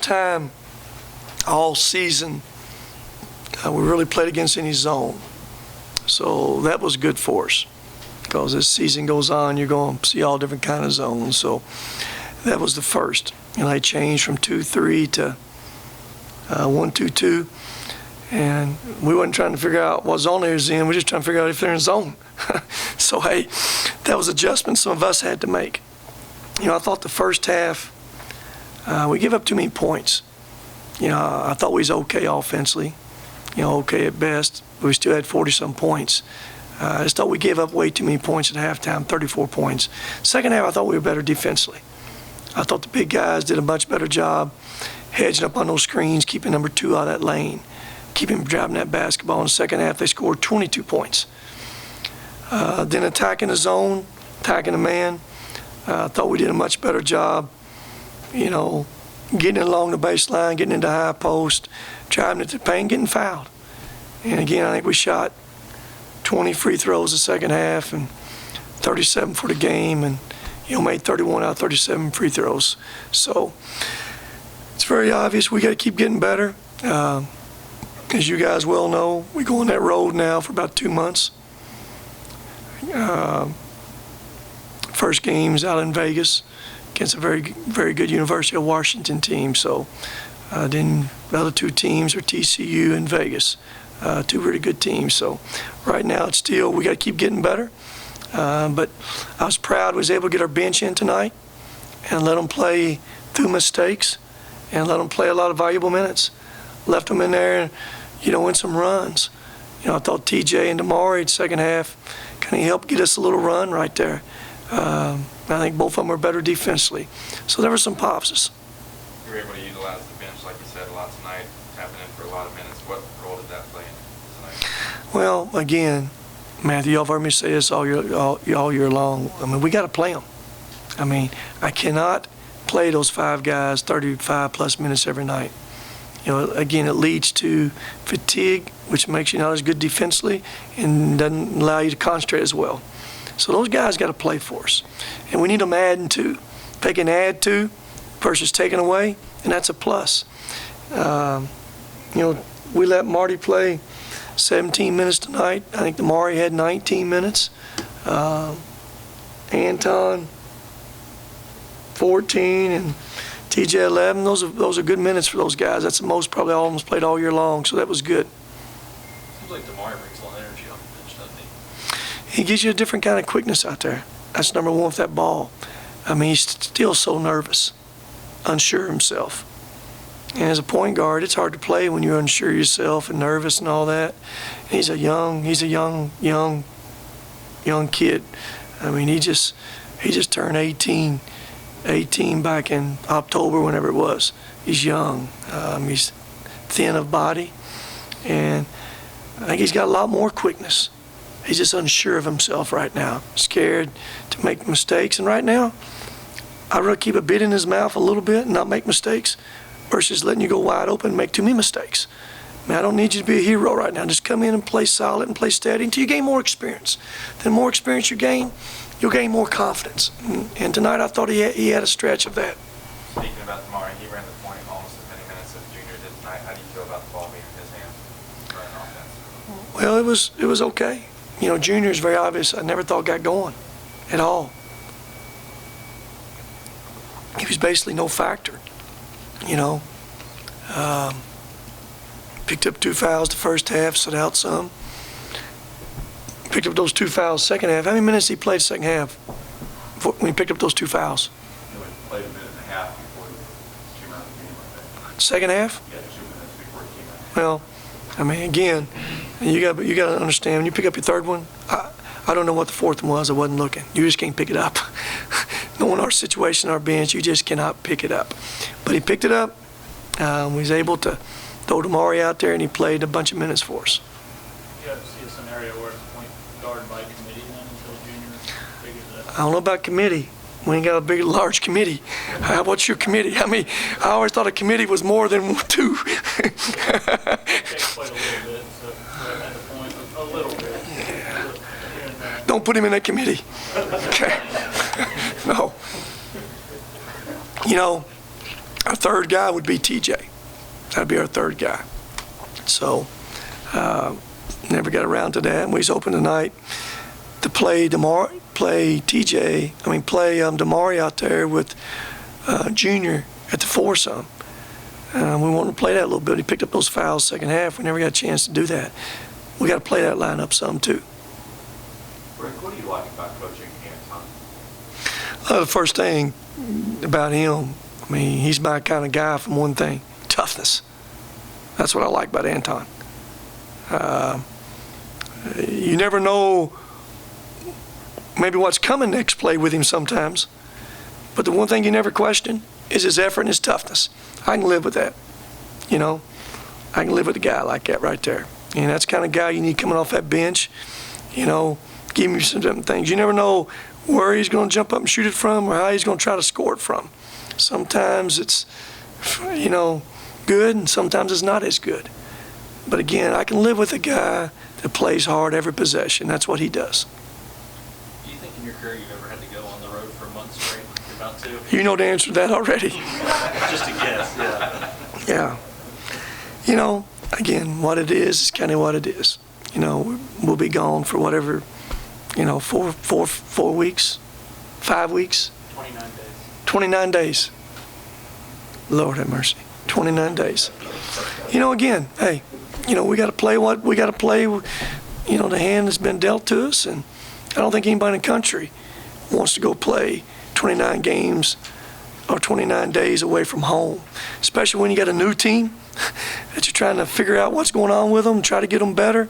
time all season we really played against any zone. So that was good for us, because as season goes on, you're going to see all different kind of zones. So that was the first. And I changed from 2-3 to 1-2-2. And we wasn't trying to figure out what zone they was in. We're just trying to figure out if they're in zone. So, hey, that was adjustments some of us had to make. I thought the first half, we give up too many points. I thought we was okay offensively, okay at best. We still had 40-some points. I just thought we gave up way too many points at halftime, 34 points. Second half, I thought we were better defensively. I thought the big guys did a much better job hedging up on those screens, keeping number 2 out of that lane, keeping him driving that basketball. In the second half, they scored 22 points. Then attacking the zone, attacking the man. I thought we did a much better job, getting along the baseline, getting into high post, driving it to the paint, getting fouled. And again, I think we shot 20 free throws the second half and 37 for the game, and made 31 out of 37 free throws. So it's very obvious we got to keep getting better. As you guys well know, we go on that road now for about 2 months. First game's out in Vegas against a very, very good University of Washington team. So then the other 2 teams are TCU and Vegas, 2 really good teams. So right now it's still, we got to keep getting better. But I was proud we was able to get our bench in tonight and let them play through mistakes and let them play a lot of valuable minutes. Left them in there, in some runs. I thought TJ and Damari, second half, kind of helped get us a little run right there. I think both of them were better defensively. So there were some positives. You were able to utilize the bench, like you said, a lot tonight, tapping in for a lot of minutes. What role did that play in tonight? Well, again, Matthew, y'all have heard me say this all year long. I mean, we got to play them. I mean, I cannot play those 5 guys 35-plus minutes every night. Again, it leads to fatigue, which makes you not as good defensively and doesn't allow you to concentrate as well. So those guys got to play for us. And we need them adding to. If they can add to versus taking away, and that's a plus. We let Marty play 17 minutes tonight. I think Damari had 19 minutes. Anton, 14, and TJ 11. Those are good minutes for those guys. That's the most probably all of them played all year long, so that was good. Seems like Damari brings a lot of energy on the bench, doesn't he? He gives you a different kind of quickness out there. That's number 1 with that ball. I mean, he's still so nervous, unsure of himself. And as a point guard, it's hard to play when you're unsure of yourself and nervous and all that. And he's a young kid. I mean, he just turned 18 back in October, whenever it was. He's young. He's thin of body, and I think he's got a lot more quickness. He's just unsure of himself right now, scared to make mistakes. And right now, I'd rather keep a bit in his mouth a little bit and not make mistakes versus letting you go wide open and make too many mistakes. Man, I don't need you to be a hero right now. Just come in and play solid and play steady until you gain more experience. The more experience you gain, you'll gain more confidence. And tonight I thought he had a stretch of that. Speaking about Damari, he ran the point almost as many minutes as Junior did tonight. How do you feel about the ball being in his hands running offense? Well, it was okay. Junior is very obvious. I never thought got going at all. He was basically no factor. Picked up 2 fouls the first half, sat out some. Picked up those 2 fouls second half. How many minutes did he play second half when he picked up those 2 fouls? He only played a minute and a half before he came out of the game, I think. Second half? Yeah, 2 minutes before he came out. Well, I mean, again, you got to understand, when you pick up your third one, I don't know what the fourth one was. I wasn't looking. You just can't pick it up. Knowing our situation, our bench, you just cannot pick it up. But he picked it up. We was able to throw Damari out there, and he played a bunch of minutes for us. You have to see a scenario where it's point guard by committee then until Junior figures it out. I don't know about committee. We ain't got a big, large committee. What's your committee? I mean, I always thought a committee was more than 2. It takes quite a little bit, so at the point, a little bit. Yeah. Don't put him in that committee. Okay. No. Our third guy would be TJ. That'd be our third guy. So, never got around to that. And we was open tonight to play Damari out there with Junior at the foursome. We wanted to play that a little bit. He picked up those fouls second half. We never got a chance to do that. We got to play that lineup some too. Rick, what do you like about coaching Anton? The first thing about him, I mean, he's my kind of guy from one thing, toughness. That's what I like about Anton. You never know maybe what's coming next play with him sometimes, but the one thing you never question is his effort and his toughness. I can live with that, you know. I can live with a guy like that right there. And that's the kind of guy you need coming off that bench, you know, give him some different things. You never know where he's going to jump up and shoot it from or how he's going to try to score it from. Sometimes it's, you know, good, and sometimes it's not as good. But again, I can live with a guy that plays hard every possession. That's what he does. Do you think in your career you've ever had to go on the road for a month straight? You're about to? You know the answer to that already. Just a guess, yeah. Yeah. You know, again, what it is kind of what it is. You know, we'll be gone for whatever, you know, 4 weeks, 5 weeks. 29 days. 29 days. Lord have mercy. 29 days. You know, again, hey, you know, we got to play what we got to play. You know, the hand has been dealt to us, and I don't think anybody in the country wants to go play 29 games or 29 days away from home, especially when you got a new team that you're trying to figure out what's going on with them, try to get them better.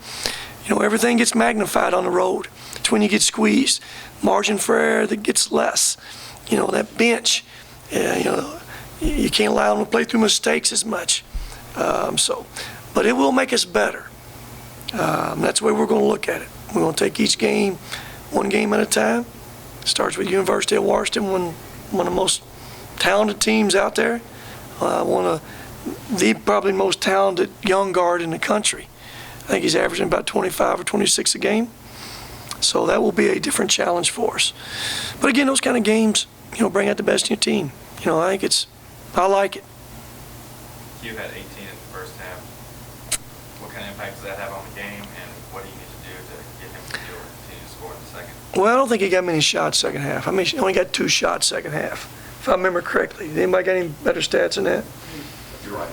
You know, everything gets magnified on the road. It's when you get squeezed. Margin for error that gets less. You know, that bench, you know, you can't allow them to play through mistakes as much. But it will make us better. That's the way we're going to look at it. We're going to take each game, one game at a time. Starts with University of Washington, one of the most talented teams out there. One of the probably most talented young guard in the country. I think he's averaging about 25 or 26 a game. So that will be a different challenge for us. But again, those kind of games, you know, bring out the best in your team. You know, I like it. You had 18 in the first half. What kind of impact does that have on the game, and what do you need to do to get him to continue to score in the second? Well, I don't think he got many shots second half. I mean, he only got 2 shots second half, if I remember correctly. Anybody got any better stats than that? You're right.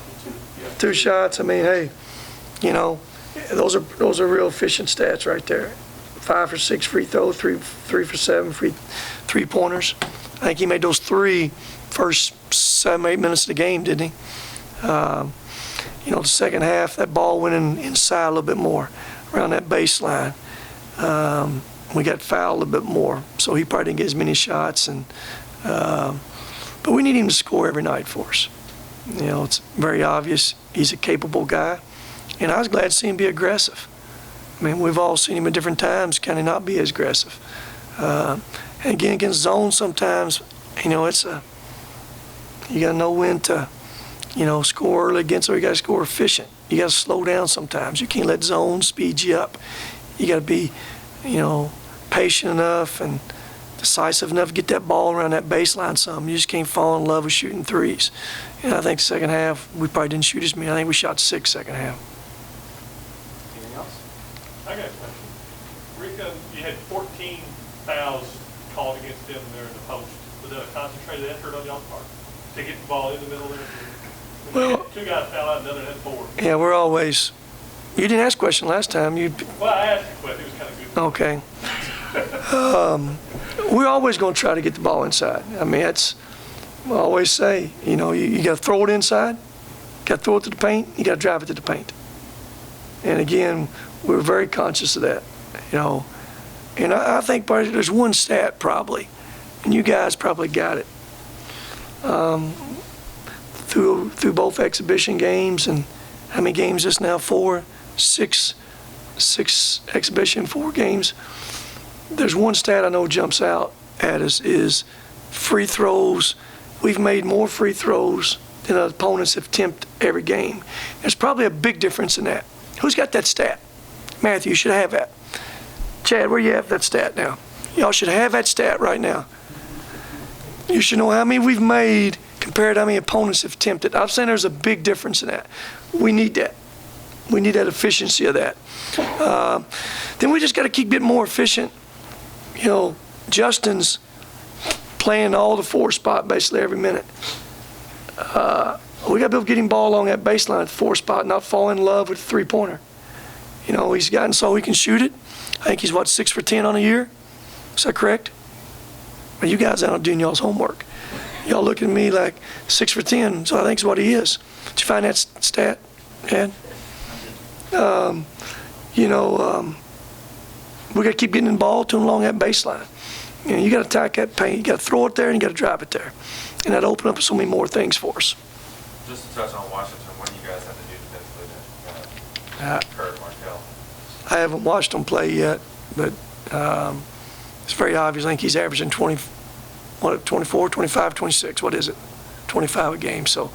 2 shots. I mean, hey, you know, those are real efficient stats right there. 5 for 6 free throws, 3 for 7 free 3-pointers. I think he made those 3 first 7-8 minutes of the game, didn't he? You know, the second half, that ball went inside a little bit more, around that baseline. We got fouled a little bit more, so he probably didn't get as many shots. But we need him to score every night for us. You know, it's very obvious he's a capable guy, and I was glad to see him be aggressive. I mean, we've all seen him at different times kind of not be as aggressive. And again, against zone sometimes, you know, you got to know when to, you know, score early against, or you got to score efficient. You got to slow down sometimes. You can't let zone speed you up. You got to be, you know, patient enough and decisive enough to get that ball around that baseline some. You just can't fall in love with shooting threes. And I think the second half, we probably didn't shoot as many. I think we shot 6 second half. Anything else? I got a question. Rico, you had 14 fouls called against them there in the post. Was that a concentrated effort on y'all's part to get the ball in the middle there? Well, 2 guys foul out, another had 4. Yeah, we're always. You didn't ask a question last time. Well, I asked you, but it was kind of good. Okay. We're always going to try to get the ball inside. I mean, I always say, you know, you got to throw it inside, got to throw it to the paint, you got to drive it to the paint. And again, we're very conscious of that, you know. And I think there's one stat probably, and you guys probably got it. Through both exhibition games, and how many games is this now? 6 exhibition, 4 games. There's one stat I know jumps out at us is free throws. We've made more free throws than our opponents have attempted every game. There's probably a big difference in that. Who's got that stat? Matthew, you should have that. Chad, where you have that stat now? Y'all should have that stat right now. You should know how many we've made compared to how many opponents have attempted. I'm saying there's a big difference in that. We need that. We need that efficiency of that. Then we just got to keep getting more efficient. You know, Justin's playing all the 4 spot basically every minute. We got to be able to get him ball along that baseline at the 4 spot, not fall in love with the 3-pointer. You know, he's gotten so he can shoot it. I think he's, what, 6 for 10 on a year? Is that correct? Well, you guys aren't doing y'all's homework. Y'all looking at me like 6 for 10, so I think is what he is. Did you find that stat, Ed? You know, we got to keep getting the ball to him along that baseline. You know, you got to attack that paint. You got to throw it there, and you got to drive it there. And that'll open up so many more things for us. Just to touch on Washington, what do you guys have to do defensively to Kurt Martell? I haven't watched him play yet, but it's very obvious. I think he's averaging 24, 25, 26. What is it? 25 a game. So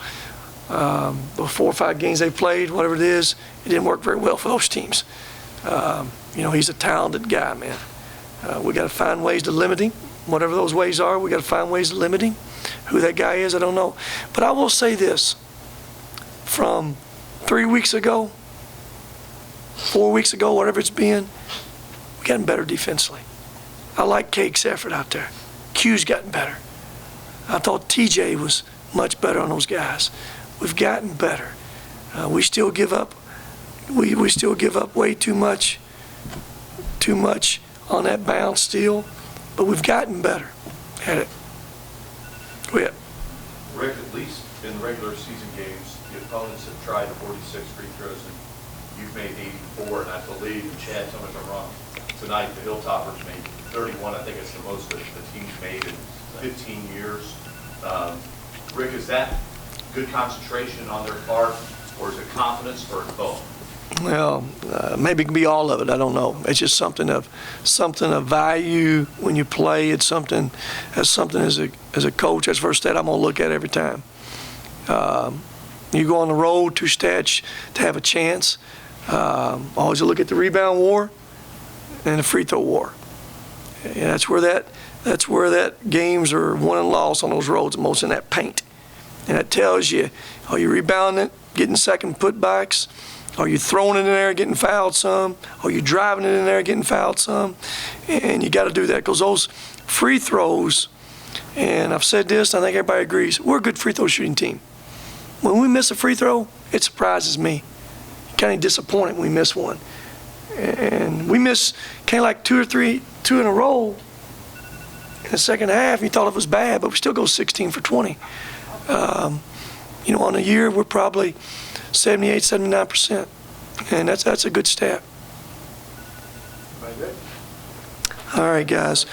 the 4 or 5 games they've played, whatever it is, it didn't work very well for those teams. You know, he's a talented guy, man. We got to find ways to limit him. Whatever those ways are, we got to find ways to limit him. Who that guy is, I don't know. But I will say this. From 3 weeks ago, 4 weeks ago, whatever it's been, we've gotten better defensively. I like Cake's effort out there. Q's gotten better. I thought TJ was much better on those guys. We've gotten better. We still give up. We still give up way too much on that bounce still, but we've gotten better at it. Go ahead. Rick, at least in the regular season games, the opponents have tried 46 free throws, and you've made 84, and I believe, and Chad, tell me if I'm wrong, tonight the Hilltoppers made 31. I think it's the most that the team's made in 15 years. Rick, is that good concentration on their part, or is it confidence, or both? Well, maybe it can be all of it. I don't know. It's just something of value when you play. It's something as a coach, as first stat I'm gonna look at every time. You go on the road, 2 stats to have a chance. Always look at the rebound war and the free throw war. And that's where that games are won and lost on those roads, most in that paint. And that tells you, are you rebounding it, getting second putbacks? Are you throwing it in there, getting fouled some? Are you driving it in there, getting fouled some? And you got to do that because those free throws, and I've said this, I think everybody agrees, we're a good free throw shooting team. When we miss a free throw, it surprises me. Kind of disappointed when we miss one. And we miss kind of like 2 or 3 in a row in the second half. You thought it was bad, but we still go 16 for 20. You know, on a year, we're probably 78, 79%. And that's a good stat. All right, guys.